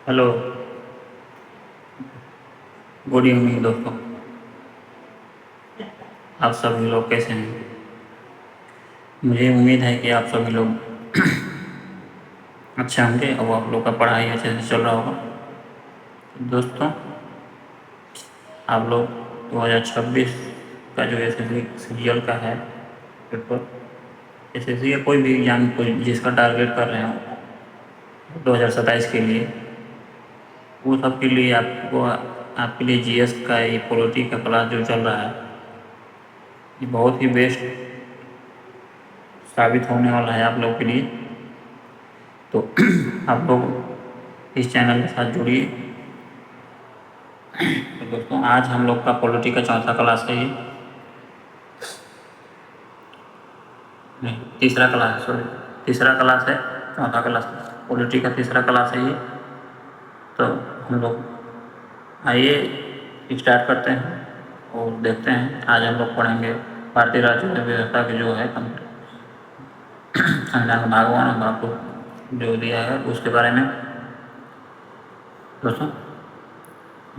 Hello. Good evening दोस्तों। आप सभी लोग कैसे हैं? मुझे उम्मीद है कि आप सभी लोग अच्छे होंगे और आप लोग का पढ़ाई अच्छे से चल रहा होगा। तो दोस्तों, आप लोग 2026 का जो एसएससी सीजीएल का है पेपर, एसएससी या कोई भी एग्जाम कोई जिसका टारगेट कर रहे हो 2027 के लिए, वो सब के लिए आपको आपके लिए जीएस का ये पॉलिटी का क्लास जो चल रहा है, ये बहुत ही बेस्ट साबित होने वाला है आप लोग के लिए। तो आप लोग इस चैनल के साथ जुड़िए। तो दोस्तों, आज हम लोग का पॉलिटी का चौथा क्लास है, ये नहीं तीसरा क्लास है, सॉरी तीसरा क्लास है, चौथा क्लास पॉलिटी का तीसरा क्लास है ये। तो हम लोग आइए स्टार्ट करते हैं और देखते हैं। आज हम लोग पढ़ेंगे भारतीय राज्य व्यवस्था की जो है संविधान भागवान और भाग टू जो दिया है उसके बारे में। दोस्तों,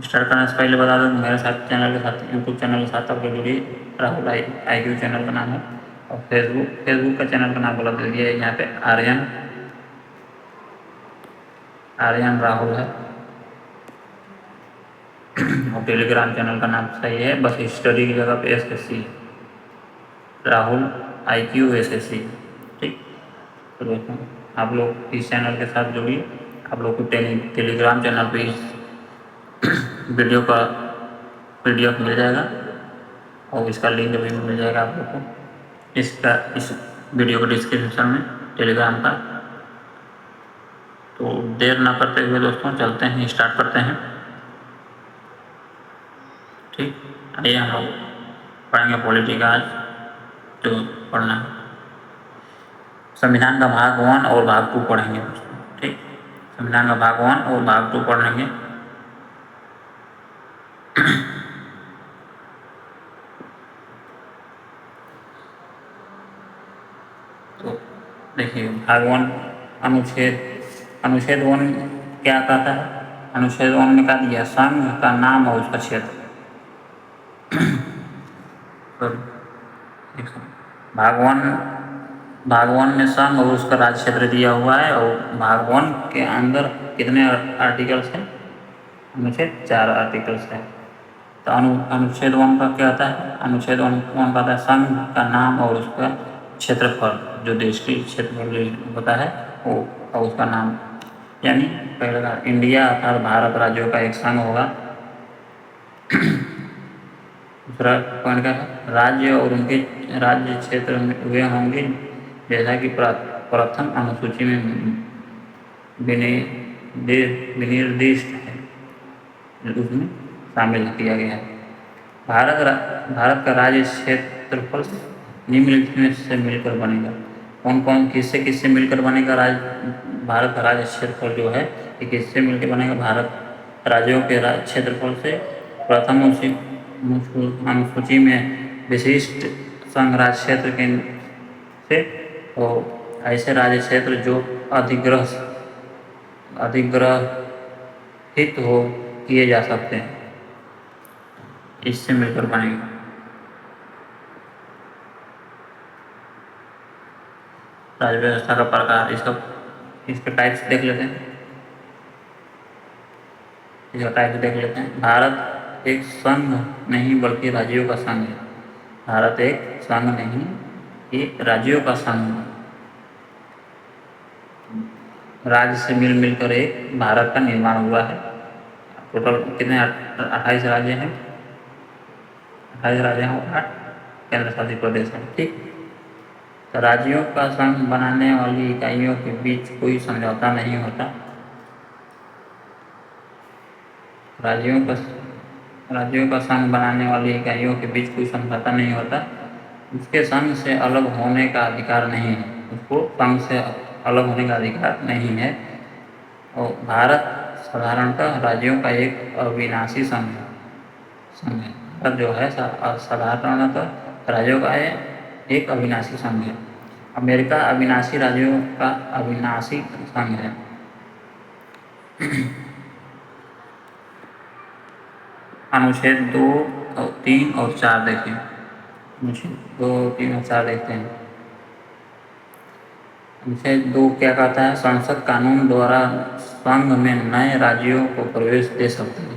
स्टार्ट करने से पहले बता दूं कि मेरे साथ चैनल के साथ यूट्यूब चैनल के साथ आप लोग जुड़िए। राहुल IQ चैनल का नाम है, और फेसबुक का चैनल का नाम गलत दे दिया है यहाँ पे, आर्यन राहुल है। और टेलीग्राम चैनल का नाम सही है, बस स्टडी की जगह पे SSC, राहुल IQ SSC। ठीक, तो दोस्तों आप लोग इस चैनल के साथ जुड़िए। आप लोग को टेलीग्राम चैनल पे इस वीडियो का PDF मिल जाएगा और इसका लिंक भी मिल जाएगा आप लोग को इस वीडियो के डिस्क्रिप्शन में, टेलीग्राम का। तो देर ना करते हुए दोस्तों चलते हैं, स्टार्ट करते हैं। ठीक, आइए हम लोग पढ़ेंगे पॉलिटी का आज जो पढ़ना है। संविधान का भाग 1 और भाग 2 पढ़ेंगे दोस्तों। ठीक, संविधान का भाग 1 और भाग 2 पढ़ेंगे। तो देखिए, भाग 1 अनुच्छेद 1 क्या कहता है? अनुच्छेद 1 में कहा दिया संघ का नाम और उसका क्षेत्र। भाग 1 में संघ और उसका राज्य क्षेत्र दिया हुआ है, और भाग 1 के अंदर कितने आर्टिकल्स हैं? अनुच्छेद 4 आर्टिकल्स है। तो अनुच्छेद 1 का क्या होता है? अनुच्छेद 1 कहता है संघ का नाम और उसका क्षेत्रफल, जो देश की क्षेत्रफल होता है वो और उसका नाम। यानी पहले का इंडिया अर्थात भारत राज्यों का एक संघ होगा। दूसरा पॉइंट का राज्य और उनके राज्य क्षेत्र में वे होंगे जैसा कि प्रथम अनुसूची में विनिर्दिष्ट है, उसमें शामिल किया गया है। भारत का राज्य क्षेत्रफल निम्नलिखित में से मिलकर बनेगा। कौन कौन किससे मिलकर बनेगा? भारत का राज्य क्षेत्रफल जो है ये किससे मिलकर बनेगा? भारत राज्यों के क्षेत्रफल से। प्रथम अनुसूची में विशिष्ट संघ राज्य क्षेत्र के से, और ऐसे राज्य क्षेत्र जो अधिग्रहित हो किए जा सकते हैं, इससे मिलकर बनेगा। राज्य व्यवस्था का प्रकार, इसके टाइप्स देख लेते हैं। इसका टाइप्स देख लेते हैं। भारत एक संघ नहीं बल्कि राज्यों का संघ है। भारत एक संघ नहीं, ये राज्यों का संघ है। राज्य से मिलकर एक भारत का निर्माण हुआ है। टोटल कितने? 28 राज्य हैं। 28 राज्य हैं और 8 केंद्र शासित प्रदेश हैं। ठीक, तो राज्यों का संघ बनाने वाली इकाइयों के बीच कोई समझौता नहीं होता। राज्यों का संघ बनाने वाली इकाइयों के बीच कोई समझौता नहीं होता। उसके संघ से अलग होने का अधिकार नहीं है। उसको संघ से अलग होने का अधिकार नहीं है। और भारत साधारणतः राज्यों का एक अविनाशी संघ है। भारत जो है साधारणतः राज्यों का एक अविनाशी संघ है। अमेरिका अविनाशी राज्यों का अविनाशी संघ है। अनुच्छेद 2 और 3 और 4 देखें। अनुच्छेद 2, 3 और 4 देखते हैं। अनुच्छेद 2 क्या कहता है? संसद कानून द्वारा संघ में नए राज्यों को प्रवेश दे सकती है।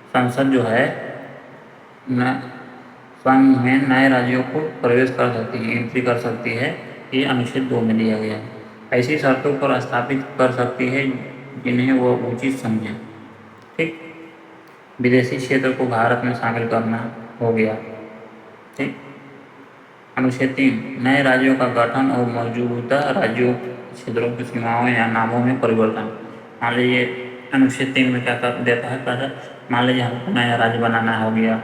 संसद जो है संघ में नए राज्यों को प्रवेश कर सकती है, एंट्री कर सकती है। ये अनुच्छेद 2 में दिया गया है। ऐसी शर्तों पर स्थापित कर सकती है जिन्हें वह उचित समझे। ठीक। विदेशी क्षेत्र को भारत में शामिल करना हो गया। ठीक। अनुच्छेद 3 नए राज्यों का गठन और मौजूदा राज्यों क्षेत्रों की सीमाओं या नामों में परिवर्तन। मान लीजिए अनुच्छेद 3 में क्या कर देता है? कहता है मान लीजिए हमको नया राज्य बनाना हो गया,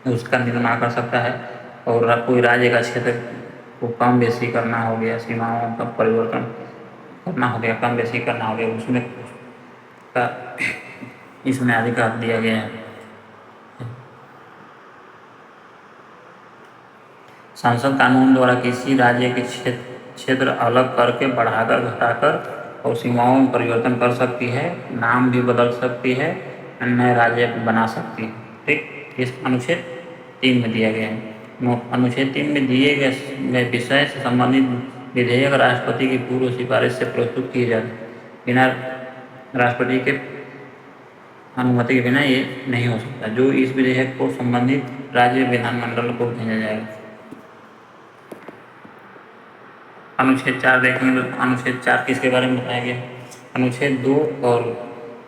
उसका निर्माण कर सकता है, और कोई राज्य का क्षेत्र को कम बेसी करना हो गया, सीमाओं का परिवर्तन करना हो गया, कम बेसी करना हो गया, उसमें का इसमें अधिकार दिया गया है। संसद कानून द्वारा किसी राज्य के क्षेत्र अलग करके, बढ़ाकर, घटाकर और सीमाओं में परिवर्तन कर सकती है, नाम भी बदल सकती है, नए राज्य बना सकती है। ठीक। इस अनुच्छेद 3 में दिया गया है। अनुच्छेद 3 में दिए गए विषय से संबंधित विधेयक राष्ट्रपति की पूर्व सिफारिश से प्रस्तुत किए जाते हैं। बिना राष्ट्रपति के अनुमति के बिना ये नहीं हो सकता। जो इस विधेयक को संबंधित राज्य विधानमंडल को भेजा जाएगा। अनुच्छेद 4 देखेंगे तो अनुच्छेद 4 किसके बारे में बताया गया? अनुच्छेद 2 और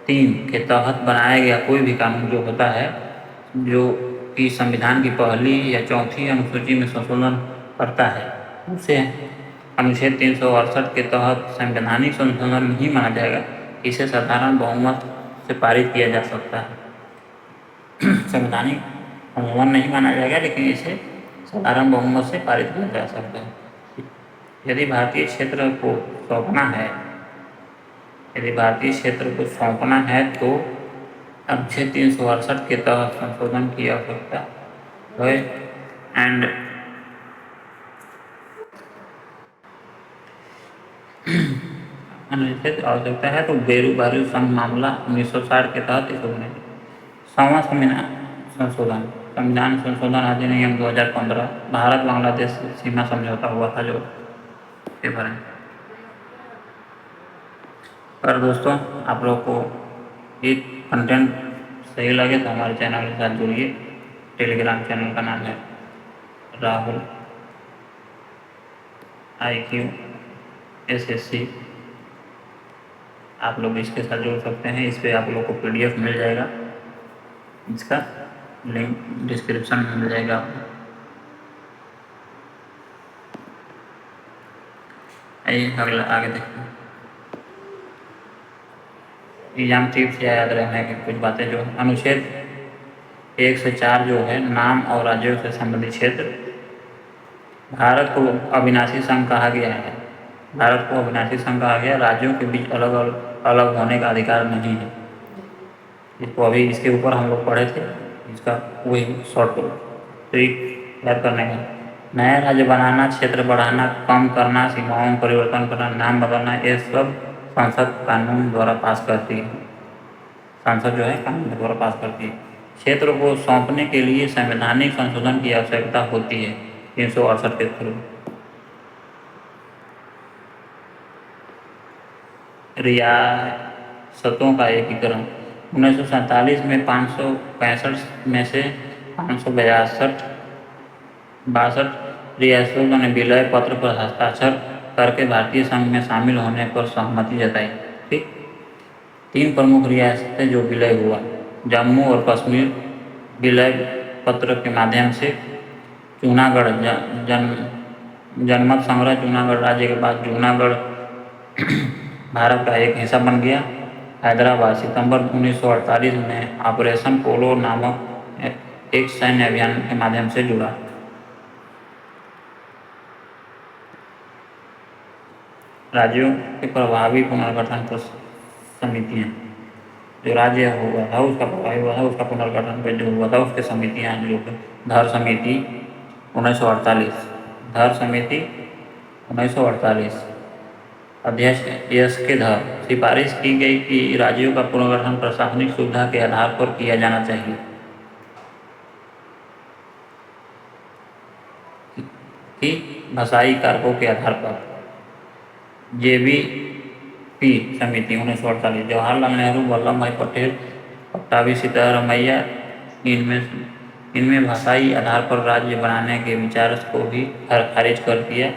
3 के तहत बनाया गया कोई भी कानून जो होता है, जो कि संविधान की पहली या चौथी अनुसूची में संशोधन करता है, उसे अनुच्छेद 368 के तहत संवैधानिक संशोधन नहीं माना जाएगा। इसे साधारण बहुमत से पारित किया जा सकता है। संवैधानिक संशोधन नहीं माना जाएगा, लेकिन इसे साधारण बहुमत से पारित किया जा सकता है। यदि भारतीय क्षेत्र को सौंपना है, तो अनुच्छेद 368 के तहत संशोधन की आवश्यकता है। एंड अनुच्छेद आवश्यकता है तो बेरू संघ मामला 1960 के तहत इसे बने। 6वां संविधान संशोधन अधिनियम 2015 भारत बांग्लादेश सीमा समझौता हुआ था जो पेपर है। पर दोस्तों, आप लोग को ये कंटेंट सही लगे तो हमारे चैनल के साथ जुड़िए। टेलीग्राम चैनल का नाम है राहुल IQ SSC। आप लोग इसके साथ जुड़ सकते हैं। इस पर आप लोग को PDF मिल जाएगा, इसका लिंक डिस्क्रिप्शन में मिल जाएगा आपको। अगला आगे देखते हैं। एग्जाम टिप्स या याद रखने की कुछ बातें जो अनुच्छेद 1 से 4 जो है नाम और राज्यों से संबंधित क्षेत्र। भारत को अविनाशी संघ कहा गया है। भारत को अविनाशी संघ कहा गया। राज्यों के बीच अलग होने का अधिकार नहीं है। इसको अभी इसके ऊपर हम लोग पढ़े थे, इसका वही शॉर्ट ट्रिक याद करने का। नया राज्य बनाना, क्षेत्र बढ़ाना, कम करना, सीमाओं में परिवर्तन करना, नाम बदलना, ये सब संसद कानून द्वारा पास करती है। संसद जो है कानून द्वारा पास करती है। क्षेत्र को सौंपने के लिए संवैधानिक संशोधन की आवश्यकता होती है 368 के थ्रू। रियासतों का एकीकरण 1947 में 565 में से 562 रियासतों ने विलय पत्र पर हस्ताक्षर करके भारतीय संघ में शामिल होने पर सहमति जताई। ठीक। 3 प्रमुख रियासतें जो विलय हुआ, जम्मू और कश्मीर विलय पत्र के माध्यम से, जूनागढ़ जनमत संग्रह जूनागढ़ राज्य के बाद जूनागढ़ भारत का एक हिस्सा बन गया। हैदराबाद सितंबर 1948 में ऑपरेशन पोलो नामक एक सैन्य अभियान के माध्यम से जुड़ा। राज्यों के प्रभावी पुनर्गठन पर समितियाँ, जो राज्य हुआ था उसका प्रभावी हुआ था, उसका पुनर्गठन पर जो हुआ था उसके समितियाँ जो धर समिति 1948, धर समिति 1948, अध्यक्ष SK धर। सिफारिश की गई कि राज्यों का पुनर्गठन प्रशासनिक सुविधा के आधार पर किया जाना चाहिए। कि भाषाई कारकों के आधार पर JVP समिति 1948, जवाहरलाल नेहरू, वल्लभ भाई पटेल, पट्टाभी सिद्धारमैया, इनमें इनमें भाषाई आधार पर राज्य बनाने के विचार को भी खारिज कर दिया।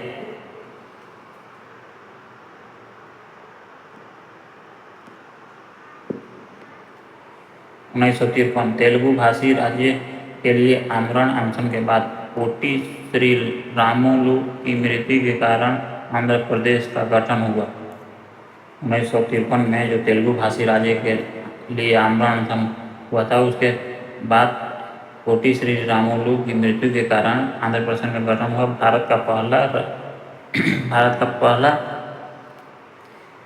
उन्नीस सौ तिरपन, तेलुगु भाषी राज्य के लिए आमरण अनशन के बाद पोटी श्री रामुलु की मृत्यु के कारण आंध्र प्रदेश का गठन हुआ। 1953 में जो तेलुगु भाषी राज्य के लिए आमरण अनशन हुआ था, उसके बाद पोटी श्री रामुलु की मृत्यु के कारण आंध्र प्रदेश का गठन हुआ। भारत का पहला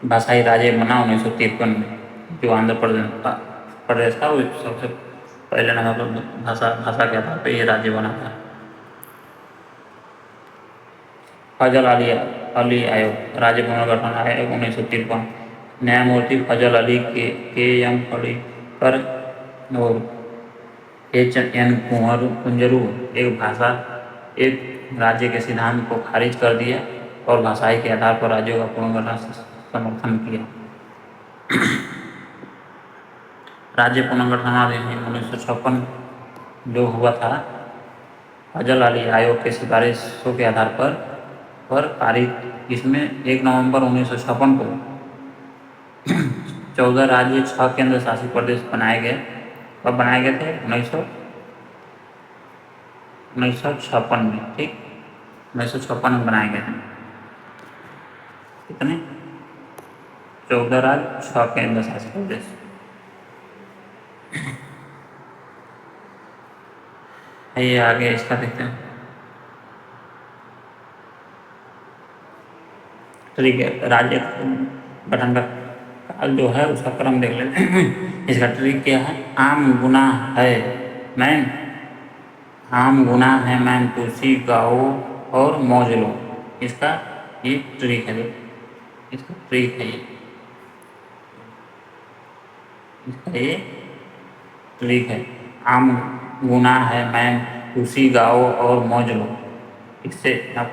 भाषाई राज्य बना 1953 में। जो आंध्र प्रदेश था, वो सबसे पहले नंबर पर भाषा के आधार पर ये राज्य बना था। फजल अली आयोग, राज्य पुनर्गठन आयोग 1953, न्यायमूर्ति फजल अली के एम फड़ीकर और HN कुंजरू एक राज्य के सिद्धांत को खारिज कर दिया और भाषाई के आधार पर राज्यों का पुनर्गठन समर्थन किया। राज्य पुनर्गठन अधिनियम 1956 जो हुआ था, फजल अली आयोग के सिफारिशों के आधार पर पारित। इसमें 1 नवंबर 1956 को 14 राज्य 6 केंद्र शासित प्रदेश बनाए गए। कब बनाए गए थे? 1956 में, ठीक, 1956 में बनाए गए थे। कितने? 14 राज्य 6 केंद्र शासित प्रदेश। ये आगे इसका देखते हैं। ठीक है, राज्य गठन का काल जो है उसका क्रम देख लेते हैं। इसका ट्रिक क्या है? आम गुनाह है मैम तुलसी गाओ और मौज लो। इसका ये ट्रिक है, इसका ट्रिक है ये ट्रिक है। आम गुनाह है मैम तुलसी गाओ और मौज लो। इससे आप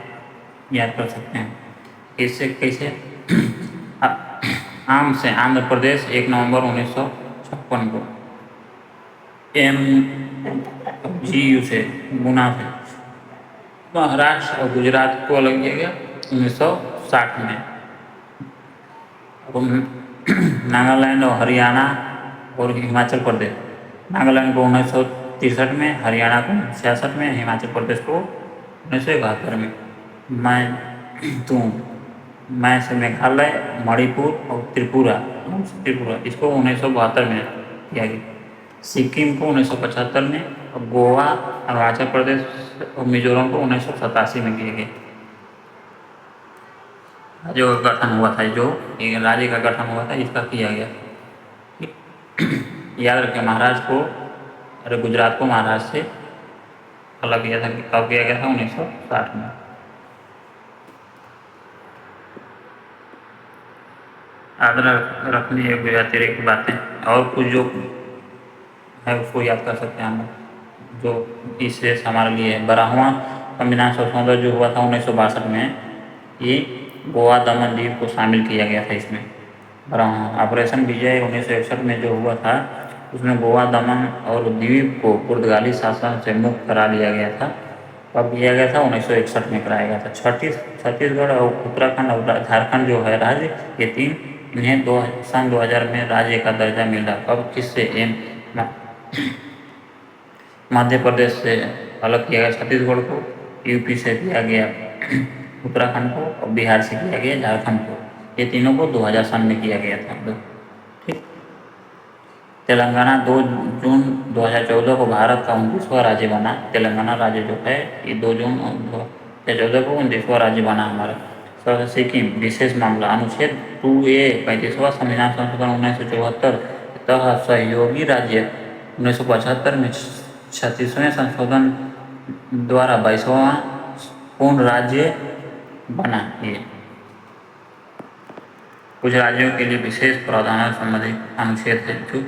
याद कर सकते हैं। इससे कैसे? आम से आंध्र प्रदेश 1 नवंबर 1956 को, MGU से गुना से महाराष्ट्र और गुजरात को अलग किया गया 1960 में। नागालैंड और हरियाणा और हिमाचल प्रदेश, नागालैंड को 1963 में, हरियाणा को 1966 में, हिमाचल प्रदेश को 1971 में। मैं से मेघालय, मणिपुर और त्रिपुरा इसको 1972 में किया गया। सिक्किम को 1975 में, और गोवा, अरुणाचल प्रदेश और मिजोरम को 1987 में किया गया। राज्य का गठन हुआ था, जो राज्य का गठन हुआ था इसका किया गया। याद रखें, गुजरात को महाराष्ट्र से अलग किया था। कब किया गया था? 1960 में। याद रखनी है अतिरिक्त बातें, और कुछ जो है उसको याद कर सकते हैं हम, जो इससे हमारे लिए 12वां संविधान संशोधन जो हुआ था 1962 में, ये गोवा दमन द्वीप को शामिल किया गया था इसमें। 12वां ऑपरेशन विजय 1961 में जो हुआ था, उसमें गोवा दमन और द्वीप को पुर्तगाली शासन से मुक्त करा लिया गया था। कब किया गया था? 1961 में कराया गया था। छत्तीसगढ़ और उत्तराखंड और झारखंड जो है राज्य, ये इन्हें सन 2000 में राज्य का दर्जा मिला। कब? किससे? मध्य प्रदेश से अलग किया गया छत्तीसगढ़ को, यूपी से किया गया उत्तराखंड को, और बिहार से किया गया झारखंड को। ये तीनों को 2000 सन में किया गया था। ठीक। तेलंगाना 2 जून 2014 को भारत का 29वां राज्य बना। तेलंगाना राज्य जो है ये 2 जून 2014 को 29वां राज्य बना हमारा। सिक्किम विशेष मामला, अनुच्छेद 2A 35वां संविधान संशोधन 1974 तहत सहयोगी राज्य 1975 में 36वें संशोधन द्वारा 22वां पूर्ण राज्य बना। ये कुछ राज्यों के लिए विशेष प्रावधानों संबंधी अनुच्छेद है, जो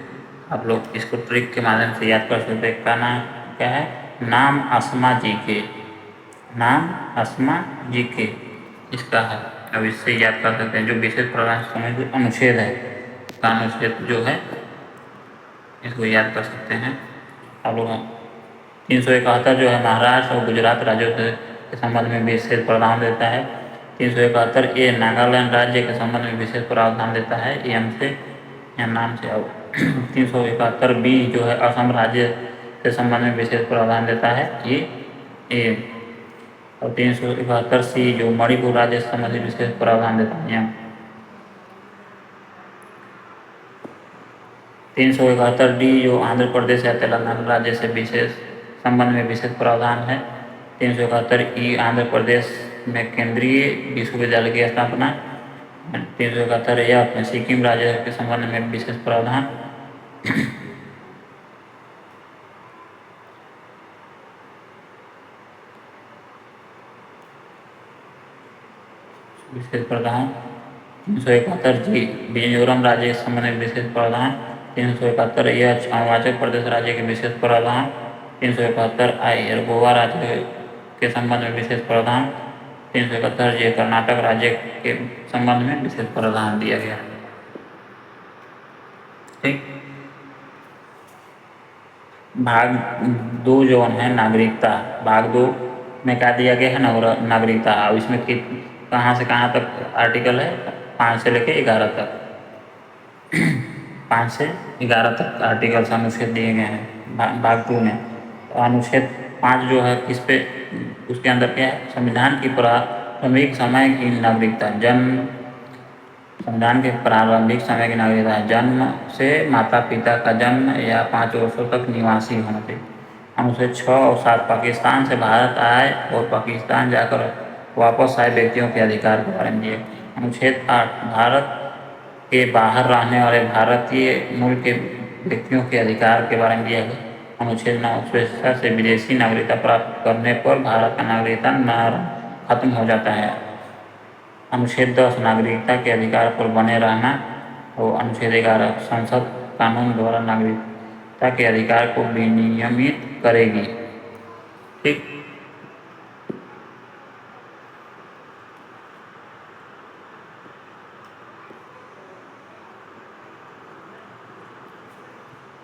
आप लोग इसको ट्रिक के माध्यम से याद कर सकते हैं। का नाम क्या है? नाम आसमा जी के नाम अस्मा जी के इसका है। अब इससे याद कर सकते हैं जो विशेष प्रावधान संबंधी अनुच्छेद है, का अनुच्छेद जो है इसको याद कर सकते हैं आप लोग। 371 जो है महाराष्ट्र और गुजरात राज्यों के संबंध में विशेष प्रावधान देता है। 371 ए नागालैंड राज्य के संबंध में विशेष प्रावधान देता है एम से या नाम से। और 371 बी जो है असम राज्य के संबंध में विशेष प्रावधान देता है ये ए। और 371 सी जो मणिपुर राज्य से संबंधित विशेष प्रावधान देता है एम। 371 डी जो आंध्र प्रदेश या तेलंगाना राज्य से विशेष संबंध में विशेष प्रावधान है। 371 ई आंध्र प्रदेश में केंद्रीय विश्वविद्यालय की स्थापना। 371 एफ सिक्किम राज्य के संबंध में विशेष प्रावधान। विशेष प्रावधान 371 जी मिजोरम राज्य के संबंध में विशेष प्रावधान। 371 एच अरुणाचल प्रदेश राज्य के विशेष प्रावधान। 371 आई गोवा राज्य के संबंध में विशेष प्रावधान। 371 जे कर्नाटक राज्य के संबंध में विशेष प्रावधान दिया गया। ठीक। भाग 2 जो है नागरिकता, भाग 2 में क्या दिया गया है नागरिकता। अब इसमें कहाँ से कहाँ तक आर्टिकल है 5 से लेके 11 तक 5 से 11 तक आर्टिकल अनुच्छेद दिए गए हैं भाग 2 में। तो अनुच्छेद 5 जो है किस पे, उसके अंदर क्या है, संविधान की प्रारंभिक समय की नागरिकता। जन्म, संविधान के प्रारंभिक समय की नागरिकता जन्म से माता पिता का जन्म या 5 वर्षों तक निवासी होना चाहिए। अनुच्छेद 6 और 7 पाकिस्तान से भारत आए और पाकिस्तान जाकर वापस आए व्यक्तियों के अधिकार के बारे में दिए। अनुच्छेद 8 भारत के बाहर रहने वाले भारतीय मूल के व्यक्तियों के अधिकार के बारे में दिया गया। अनुच्छेद 9 स्वेच्छा से विदेशी नागरिकता प्राप्त करने पर भारत का नागरिकता खत्म हो जाता है। अनुच्छेद 10 नागरिकता के अधिकार पर बने रहना। और अनुच्छेद 11 संसद कानून द्वारा नागरिकता के अधिकार को विनियमित करेगी। ठीक।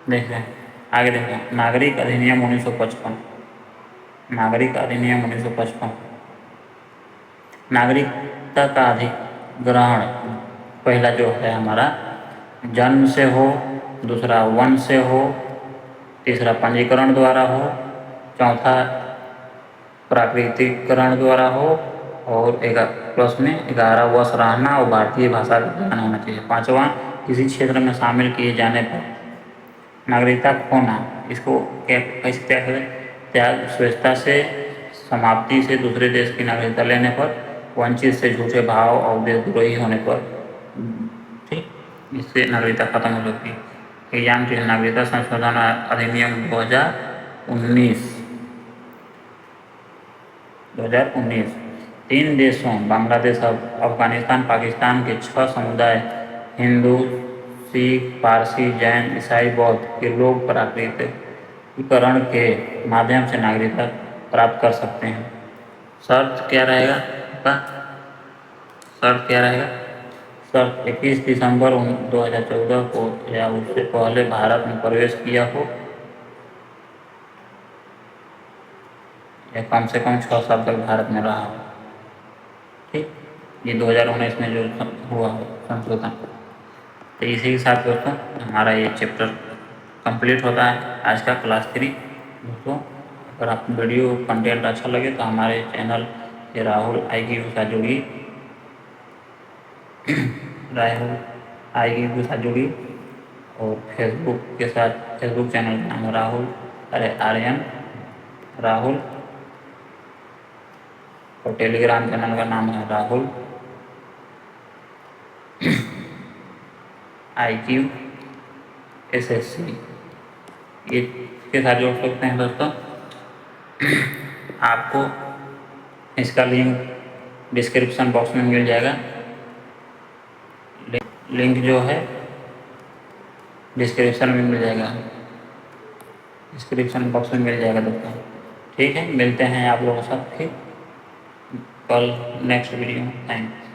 देख रहे हैं आगे, देखें नागरिक अधिनियम 1955। नागरिक अधिनियम 1955 नागरिकता का अधिग्रहण पहला जो है हमारा जन्म से हो, दूसरा वंश से हो, तीसरा पंजीकरण द्वारा हो, चौथा प्राकृतिकरण द्वारा हो, और प्लस में 11 वर्ष रहना और भारतीय भाषा का ज्ञान होना चाहिए। 5वां किसी क्षेत्र में शामिल किए जाने पर नागरिकता खोना। इसको कैसे त्याग करें, त्याग स्वेच्छा से, समाप्ति से, दूसरे देश की नागरिकता लेने पर, वंचित से, झूठे भाव और देशद्रोही होने पर। ठीक, इससे नागरिकता खत्म हो सकती है। एग्जाम के नागरिकता संशोधन अधिनियम 2019 3 देशों बांग्लादेश, अफगानिस्तान, पाकिस्तान के 6 समुदाय हिंदू, सिख, पारसी, जैन, ईसाई, बौद्ध के लोग प्राकृतिकरण के माध्यम से नागरिकता प्राप्त कर सकते हैं। शर्त क्या रहेगा आपका, शर्त क्या रहेगा, शर्त 21 दिसंबर 2014 को या उससे पहले भारत में प्रवेश किया हो या कम से कम 6 साल तक भारत में रहा हो। ठीक, ये 2019 में जो हुआ हो संशोधन। तो इसी के साथ दोस्तों हमारा ये चैप्टर कंप्लीट होता है आज का क्लास 3। दोस्तों अगर आपको वीडियो कंटेंट अच्छा लगे तो हमारे चैनल से राहुल आईक्यू के साथ जुड़िए, राहुल आईक्यू के साथ जुड़िए। और फेसबुक चैनल का नाम है राहुल आर्यन राहुल, और टेलीग्राम चैनल का नाम है राहुल IQ SSC। ये के साथ जोड़ सकते हैं दोस्तों। आपको इसका लिंक डिस्क्रिप्शन बॉक्स में मिल जाएगा। लिंक जो है डिस्क्रिप्शन में मिल जाएगा, डिस्क्रिप्शन बॉक्स में मिल जाएगा दोस्तों। ठीक है, मिलते हैं आप लोगों के साथ फिर। कल नेक्स्ट वीडियो में। थैंक्स।